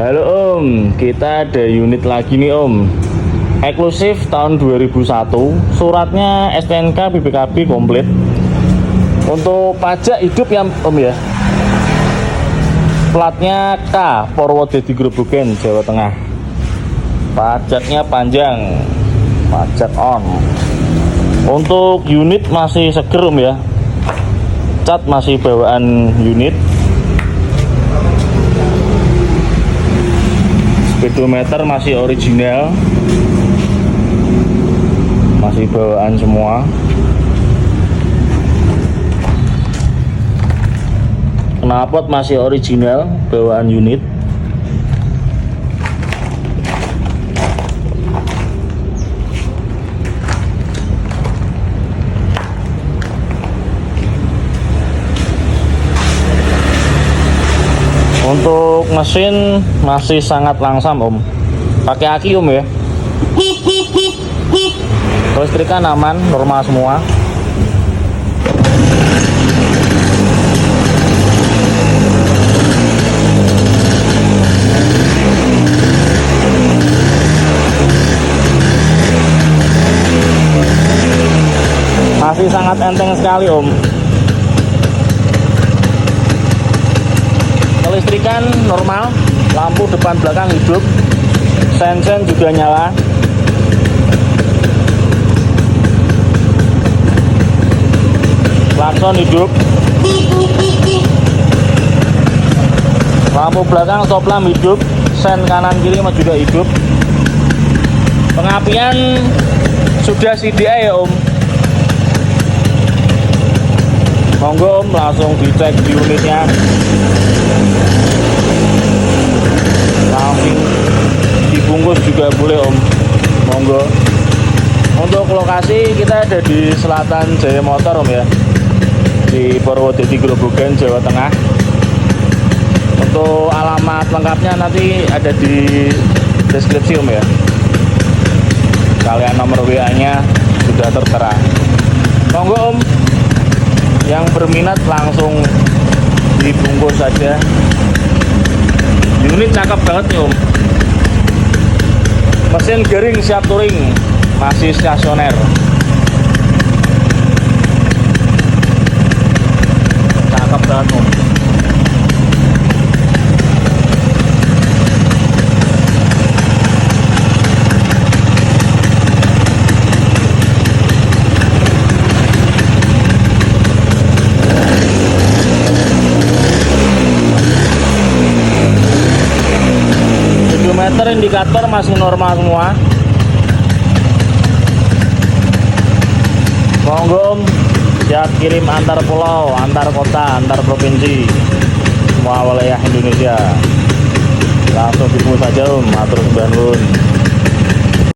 Halo Om, kita ada unit lagi nih Om. Eksklusif tahun 2001, suratnya STNK BPKB komplit. Untuk pajak hidup ya Om ya. Platnya K, Purwodadi Grobogan, Jawa Tengah. Pajaknya panjang, pajak on. Untuk unit masih seger Om ya. Cat masih bawaan unit. Speedometer masih original, masih bawaan semua. Knalpot masih original, bawaan unit. Untuk mesin masih sangat langsam Om, pakai aki Om ya. Kelistrikan aman, normal semua. Masih sangat enteng sekali Om. Kelistrikan normal, lampu depan belakang hidup, sen-sen juga nyala. Klakson hidup. Lampu belakang stop lamp hidup, sen kanan kiri juga hidup. Pengapian sudah CDI ya Om. Monggo Om, langsung dicek di unitnya. Langsung dibungkus juga boleh Om, monggo. Untuk lokasi kita ada di Selatan Jaya Motor Om ya, di Purwodadi Grobogan, Jawa Tengah. Untuk alamat lengkapnya nanti ada di deskripsi Om ya. Kalian nomor WA nya sudah tertera. Monggo Om, yang berminat langsung dibungkus saja. Unit cakep banget nih Om. Mesin gearing siap touring, masih stasioner. Cakep banget Om. Speedometer, indikator masih normal semua. Monggo Om, siap kirim antar pulau, antar kota, antar provinsi, semua wilayah Indonesia. Langsung dibungkus saja Om, atur 9 Nun.